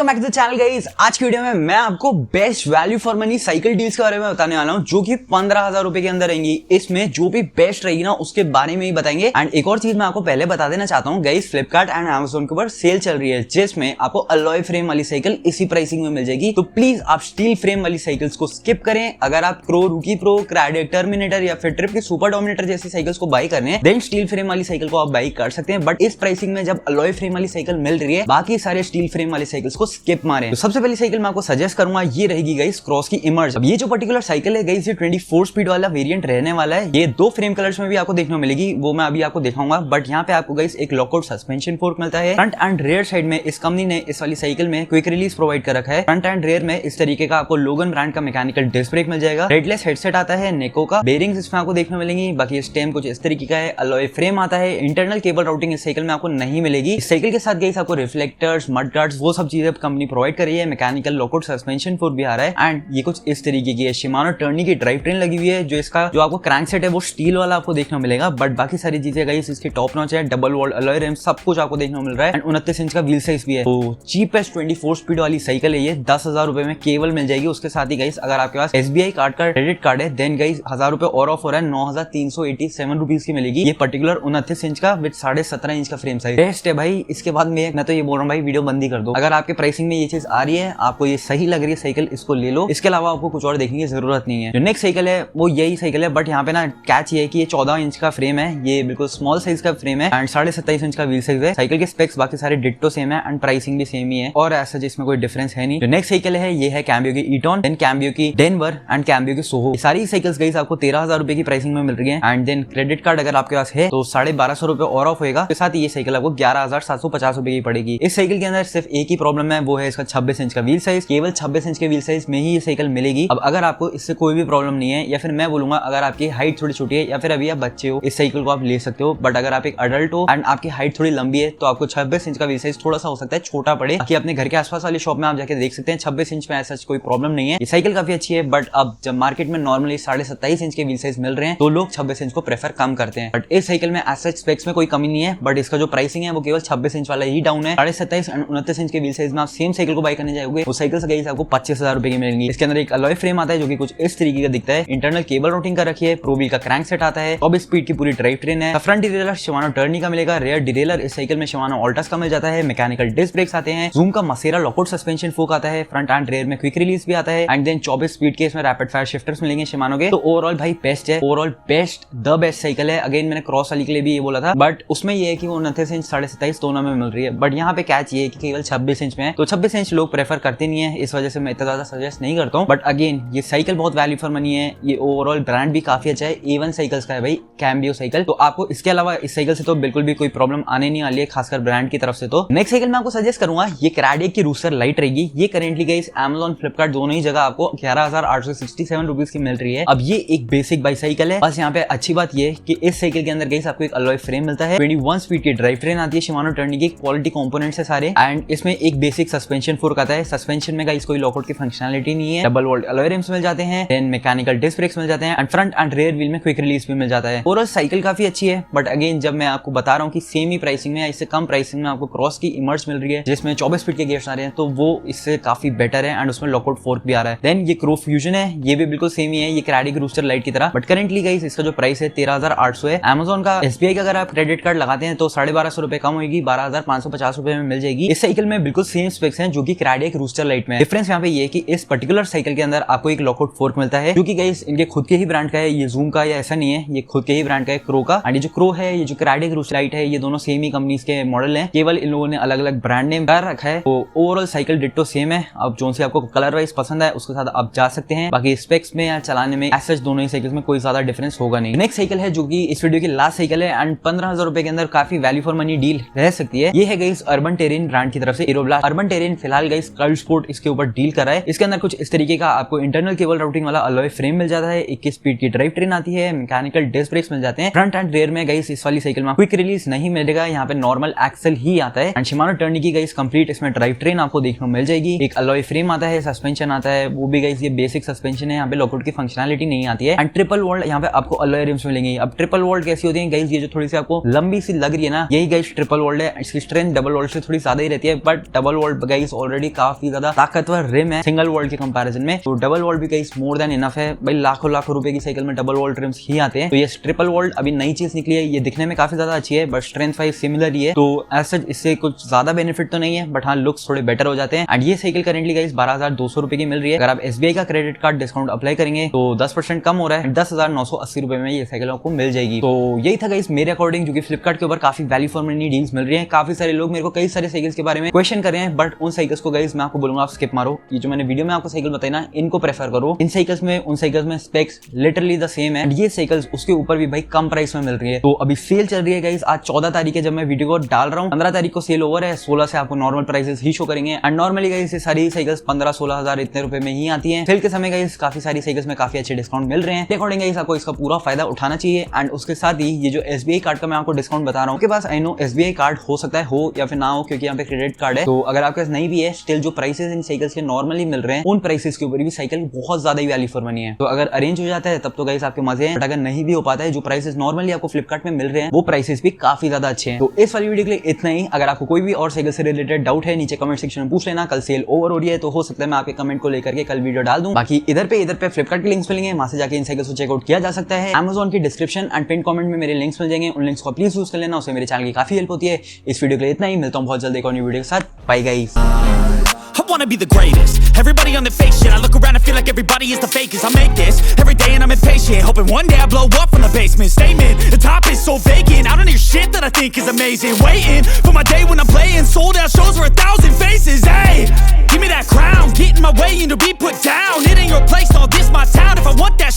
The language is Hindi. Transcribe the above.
Back to the channel guys. आज की वीडियो में मैं आपको best value for money cycle deals के बारे में बताने वाला हूं, जो कि 15,000 रुपए के अंदर रहेंगी। इसमें जो भी बेस्ट रहेगी ना उसके बारे में ही बताएंगे। एंड एक और चीज मैं आपको पहले बता देना चाहता हूं गाइस, फ्लिपकार्ट एंड अमेज़न के ऊपर सेल चल रही है जिसमें आपको अलॉय फ्रेम वाली साइकिल इसी प्राइसिंग में मिल जाएगी। तो प्लीज आप स्टील फ्रेम वाली साइकिल्स को स्किप करें। अगर आप प्रो, रूकी प्रो, क्राइडेक, टर्मिनेटर या फिर ट्रिप की सुपर डोमिनेटर जैसी साइकिल्स को बाई करने हैं, देन स्टील फ्रेम वाली साइकिल को आप बाई कर सकते हैं। बट इस प्राइसिंग में जब अलॉय फ्रेम वाली साइकिल मिल रही है, बाकी सारे स्टील फ्रेम वाली साइकिल्स को स्किप मारें। तो सबसे पहली साइकिल मैं आपको सजेस्ट करूंगा, ये रहेगी गाइस क्रॉस की इमर्ज। अब ये जो पर्टिकुलर साइकिल है गाइस, ये 24 स्पीड वाला वेरिएंट रहने वाला है। ये दो फ्रेम कलर्स में भी आपको देखने को मिलेगी, वो मैं अभी आपको दिखाऊंगा। बट यहाँ पे आपको गाइस एक लॉकआउट सस्पेंशन फोर्क मिलता है। फ्रंट एंड रेयर साइड में इस कंपनी ने इस वाली साइकिल में क्विक रिलीज प्रोवाइड कर रखा है। फ्रंट एंड रेयर में इस तरीके का आपको लोगन ब्रांड का मैकेनिकल डिस्क ब्रेक मिल जाएगा। रेडलेस हेडसेट आता है नेको का। बेरिंग्स इसमें आपको देखने मिलेंगी। बाकी स्टेम कुछ इस तरीके का है। अलॉय फ्रेम आता है। इंटरनल केबल राउटिंग इस साइकिल में आपको नहीं मिलेगी। इस साइकिल के साथ गाइस आपको रिफ्लेक्टर्स, मड गार्ड्स, वो सब चीजें कंपनी प्रोवाइड कर रही है। मैकेनिकल लॉकआउट सस्पेंशन फोर्क भी आ रहा है। एंड ये कुछ इस तरीके की है। शिमानो टर्नी की ड्राइव ट्रेन लगी हुई है। जो इसका जो आपको क्रैंक सेट है वो स्टील वाला आपको देखने को मिलेगा। बट बाकी सारी चीजें गाइस इसकी टॉप नॉच है। डबल वॉल्ड अलॉय रिम सब कुछ आपको देखने को मिल रहा है। एंड 29 इंच का व्हील साइज भी है। तो चीपेस्ट 24 स्पीड वाली साइकिल है ये। 10,000 रुपए में केवल मिल जाएगी। उसके साथ ही गाइस अगर आपके पास SBI कार्ड का क्रेडिट कार्ड है, देन गाइस 1000 रुपए और ऑफ हो रहा है। 9,387 रुपीज की मिलेगी। ये पर्टिकुलर 29 इंच का विद 17.5 इंच का फ्रेम साइज बेस्ट है भाई। इसके बाद मैं तो ये बोल रहा हूँ भाई, वीडियो बंद ही कर दो। अगर आपके प्राइसिंग में ये चीज आ रही है, आपको ये सही लग रही है साइकिल, इसको ले लो। इसके अलावा आपको कुछ और देखने की जरूरत नहीं है। जो नेक्स्ट साइकिल है वो यही साइकिल है। बट यहाँ पे ना कैच ये है कि ये 14 इंच का फ्रेम है। ये बिल्कुल स्मॉल साइज का फ्रेम है। एंड 27.5 इंच का व्हील साइज है। साइकिल के स्पेक्स बाकी सारे डिट्टो सेम है। एंड प्राइसिंग भी सेम ही है। और ऐसा जिसमें कोई डिफरेंस है नहीं। जो नेक्स्ट साइकिल है ये है कैम्बियो की ईटॉन, देन कैम्बियो की डेनवर एंड कैम्बियो की सोहो। सारी साइकिल्स गाइस आपको 13,000 रुपए की प्राइसिंग में मिल रही है। एंड देन क्रेडिट कार्ड अगर आपके पास है तो 1250 रुपए और ऑफ होगा। इसके साथ ये साइकिल आपको 11,750 रुपए की पड़ेगी। इस साइकिल के अंदर सिर्फ एक ही प्रॉब्लम है, वो है इसका 26 इंच का व्हील साइज। केवल 26 इंच के व्हील साइज में ही ये साइकिल मिलेगी। अब अगर आपको इससे कोई भी प्रॉब्लम नहीं है, या फिर मैं बोलूंगा अगर आपकी हाइट थोड़ी छोटी है या फिर अभी आप बच्चे हो, इस साइकिल को आप ले सकते हो। बट अगर आप एक अडल्ट हो एंड आपकी हाइट थोड़ी लंबी है, तो आपको 26 इंच का व्हील साइज थोड़ा सा हो सकता है छोटा पड़े। बाकी अपने घर के आसपास वाली शॉप में आप जाके देख सकते हैं, 26 इंच में ऐसा कोई प्रॉब्लम नहीं है। ये साइकिल काफी अच्छी है। बट अब जब मार्केट में नॉर्मली 27.5 इंच के व्हील साइज मिल रहे हैं, तो लोग 26 इंच को प्रेफर कम करते हैं। बट इस साइकिल में एज सच स्पेक्स में कोई कमी नहीं है। बट इसका जो प्राइसिंग है वो केवल 26 इंच वाला ही डाउन है। 27.5 एंड 29 इंच के व्हील साइज में आप सेम साइकिल को बाय करने जाओगे, वो साइकिल से आपको 25,000 रुपए की मिलेंगी। इसके अंदर एक अलॉय फ्रेम आता है जो कि कुछ इस तरीके का दिखता है। इंटरनल केबल राउटिंग का रखी है। प्रो व्हील का क्रैंक सेट आता है। 24 स्पीड की पूरी ड्राइव ट्रेन है। फ्रंट डिरेलर शिमानो टर्नी का मिलेगा। रेयर डिरेलर इस साइकिल में शिमानो ऑल्टस का मिल जाता है। मैकेनिकल डिस्क ब्रेक्स आते हैं। जूम का मसेरा लॉकआउट सस्पेंशन फोर्क आता है। फ्रंट एंड रेयर में क्विक रिलीज भी आता है। एंड देन 24 स्पीड के इसमें रैपिड फायर शिफ्टर्स मिलेंगे शिमानो के। तो ओवरऑल भाई बेस्ट है। Overall best the best cycle है। अगेन मैंने क्रॉस वाली के लिए भी ये बोला था, बट उसमें ये है कि 29 इंच 27.5 दोनों में मिल रही है। बट यहाँ पे कैच ये है कि केवल 26 इंच में है। तो 26 इंच लोग प्रेफर करते नहीं है, इस वजह से मैं इतना ज्यादा सजेस्ट नहीं करता हूँ। बट अगेन ये साइकिल बहुत वैल्यू फॉर मनी है। ये ओवरऑल ब्रांड भी काफी अच्छा है। A1 साइकिल्स का है भाई कैम्बियो साइकिल। तो आपको इसके अलावा इस साइकिल से तो बिल्कुल भी कोई प्रॉब्लम आने नहीं वाली है, खासकर ब्रांड की तरफ से। तो नेक्स्ट साइकिल मैं आपको सजेस्ट करूंगा, ये क्राइडेक की रूस्टर लाइट रहेगी। ये करेंटली गाइस Amazon, फ्लिपकार्ट दोनों ही जगह आपको 11,867 रुपीज की मिल रही है। अब ये एक बेसिक बाइसाइकिल है। बस यहाँ पे अच्छी बात ये कि इस साइकिल के अंदर गाइस आपको एक अलॉय फ्रेम मिलता है। 21 स्पीड की ड्राइव ट्रेन आती है। शिमानो टर्नी की क्वालिटी कंपोनेंट्स है सारे। एंड इसमें एक बेसिक सस्पेंशन फोर्क आता है। सस्पेंशन में गाइस कोई लॉकआउट की फंक्शनैलिटी नहीं है। डबल वोल्ट अलॉय रिम्स मिल जाते हैं। देन मैकेनिकल डिस्क ब्रेक्स मिल जाते हैं। And front end rear wheel में क्विक रिलीज भी मिल जाता है। ओवरऑल साइकिल काफी अच्छी है। बट अगेन जब मैं आपको बता रहा हूँ कि सेम ही प्राइसिंग में या इससे कम प्राइसिंग में आपको क्रॉस की इमर्ज मिल रही है, जिसमें 24 स्पीड के गियर्स आ रहे हैं, तो वो इससे काफी बेटर है। एंड उसमें लॉकआउट फोर्क भी आ रहा है। देन ये क्रो फ्यूजन है। ये भी बिल्कुल सेम ही है, ये क्राइडेक रूस्टर लाइट की तरह। बट करेंटली गाइस इसका जो प्राइस है 13,800 है। Amazon का SBI का अगर आप क्रेडिट कार्ड लगाते हैं तो 1250 रुपए कम होगी, 12,550 रुपए में मिल जाएगी। इस साइकिल में बिल्कुल सेम स्पेक्स हैं जो कि क्राइडेक रूस्टर लाइट में। डिफरेंस यहाँ पे ये है कि इस पर्टिकुलर साइकिल के अंदर आपको एक लॉकआउट फोर्क मिलता है, जो कि गाइस इनके खुद के ही ब्रांड का है। ये जूम का या ऐसा नहीं है, ये खुद के ही ब्रांड का है, क्रो का। एंड ये जो क्रो है, ये जो क्राइडेक रूस्टर लाइट है, ये दोनों सेम ही कंपनीज के मॉडल हैं। केवल इन लोगों ने अलग अलग ब्रांड नेम कर रखा है। तो ओवरऑल साइकिल डिट्टो सेम है। अब जो सी आपको कलर वाइज पसंद है उसके साथ आप जा सकते हैं। बाकी स्पेक्स में या चलाने में एज सच दोनों ही साइकिल्स में कोई ज्यादा डिफरेंस होगा नहीं। नेक्स्ट साइकिल है जो कि इस वीडियो की लास्ट साइकिल है एंड 15,000 रुपए के अंदर काफी वैल्यू फॉर मनी डील रह सकती है। ये है गाइस अर्बन टेरेन ब्रांड की तरफ से एरोब्लास्ट। अर्बन टेरेन फिलहाल गाइस कर्ल स्पोर्ट इसके ऊपर डील कर रहा है। इसके अंदर कुछ इस तरीके का आपको इंटरनल केबल राउटिंग वाला अलॉय फ्रेम मिल जाता है। 21 स्पीड की ड्राइव ट्रेन आती है। मैकेनिकल डिस्क ब्रेक्स मिल जाते हैं। फ्रंट एंड रेयर में गाइस इस वाली साइकिल में क्विक रिलीज नहीं मिलेगा, यहाँ पे नॉर्मल एक्सल ही आता है। एंड शिमानो टर्नी की गाइस कंप्लीट इसमें ड्राइव ट्रेन आपको देखने को मिल जाएगी। एक अलॉय फ्रेम आता है, सस्पेंशन आता है, वो भी गाइस ये बेसिक सस्पेंशन है। यहाँ पे लॉकआउट की फंक्शनैलिटी नहीं आती है। एंड ट्रिपल वोल्ट यहाँ पे आपको अलॉय रिम्स मिलेंगे। अब ट्रिपल वोल्ट कैसी होती है गाइस, ये जो थोड़ी सी आपको लंबी सी लग रही है ना, यही गाइस ट्रिपल वोल्ट है। इसकी स्ट्रेंथ डबल वोल्ट से थोड़ी ज्यादा ही रहती है, but double volt volt guys already काफी ज्यादा ताकतवर रिम है सिंगल वॉल्ट के कंपैरिजन में, तो डबल वॉल्ट भी गाइस मोर देन इनफ है भाई। लाखों लाखों रुपए की साइकिल में डबल वॉल्ट रिम्स ही आते हैं। तो ये ट्रिपल वॉल्ट अभी नई चीज निकली है, ये दिखने में काफी ज्यादा अच्छी है बट स्ट्रेंथ वाइज सिमिलर ही है, तो ऐसा इससे कुछ ज्यादा बेनिफिट तो नहीं है बट हाँ लुक्स थोड़े बेटर हो जाते हैं। एंड ये साइकिल करेंटली गाइस 12,200 रुपए की मिल रही है। अगर आप SBI का क्रेडिट कार्ड डिस्काउंट अप्लाई करेंगे तो 10% कम हो रहा है, 10,980 रुपए में ये साइकिल आपको मिल जाएगी। तो यही था गाइस मेरे अकॉर्डिंग, जो कि फ्लिपकार्ट के ऊपर काफी वैल्यू फॉर मनी डील्स मिल रही है। काफी सारे लोग मेरे को कई सारे साइकिल्स के बारे में क्वेश्चन कर रहे हैं बट उन साइकिल्स को गाइस मैं आपको बोलूंगा आप स्किप मारो। ये जो मैंने वीडियो में आपको साइकिल बताई ना, इनको प्रेफर करो। इन साइकिल्स में उन साइकिल्स में स्पेक्स लिटरली द सेम है। ये साइकिल्स उसके ऊपर भी भाई कम प्राइस में मिल रही है। तो अभी सेल चल रही है गाइस, आज 14 तारीख है जब मैं वीडियो को डाल रहा हूँ, 15 तारीख को सेल ओवर है, 16 से आपको नॉर्मल प्राइसेस ही शो करेंगे। एंड नॉर्मली गाइस ये सारी साइकिल्स 15-16 हजार इतने रुपए में ही आती है। सेल के समय गाइस काफी सारी साइकिल्स में काफी अच्छे डिस्काउंट मिल रहे हैं। अकॉर्डिंग गाइस आपको इसका पूरा फायदा उठाना चाहिए। एंड उसके साथ ही ये जो SBI कार्ड का मैं आपको डिस्काउंट बता रहा हूँ, आपके पास आई नो SBI कार्ड हो सकता है हो या फिर ना हो, क्योंकि यहाँ पे क्रेडिट कार्ड है। तो अगर आपके पास नहीं भी है, स्टिल जो प्राइसेस इन साइकिल्स के नॉर्मली मिल रहे हैं उन प्राइसेस के ऊपर भी साइकिल बहुत ज्यादा ही वैल्यू फॉर मनी है। तो अगर अरेंज हो जाता है तब तो गाइस आपके मजे हैं, बट अगर नहीं भी हो पाता है, जो प्राइसेस नॉर्मली आपको फ्लिपकार्ट में मिल रहे हैं वो प्राइसेस भी काफी ज्यादा अच्छे हैं। तो इस वाली वीडियो के लिए इतना ही। अगर आपको कोई भी और साइकिल से रिलेटेड डाउट है नीचे कमेंट सेक्शन में पूछ लेना। कल सेल ओवर हो रही है तो हो सकता है मैं आपके कमेंट को लेकर के कल वीडियो डाल दूं। बाकी इधर पे फ्लिपकार्ट के लिंक्स मिलेंगे, वहां से जाके इन साइकिल्स को चेकआउट किया जा सकता है। Amazon की डिस्क्रिप्शन एंड पिन कमेंट में मेरे लिंक्स मिल जाएंगे, उन लिंक्स को प्लीज यूज कर लेना, उससे मेरे चैनल की काफी हेल्प होती है। इस वीडियो के लिए इतना ही, मिलता हूं बहुत जल्द एक और न्यू वीडियो के साथ। Bye guys. I wanna be the greatest. Everybody on the fake shit. I look around and feel like everybody is the fakest. I make this every day and I'm impatient, hoping one day I blow up from the basement. Statement, the top is so vacant. I don't hear shit that I think is amazing. Waiting for my day when I'm playing sold out shows for 1,000 faces. Hey, give me that crown, get in my way and to be put down. It ain't your place, no, this my town. If I want that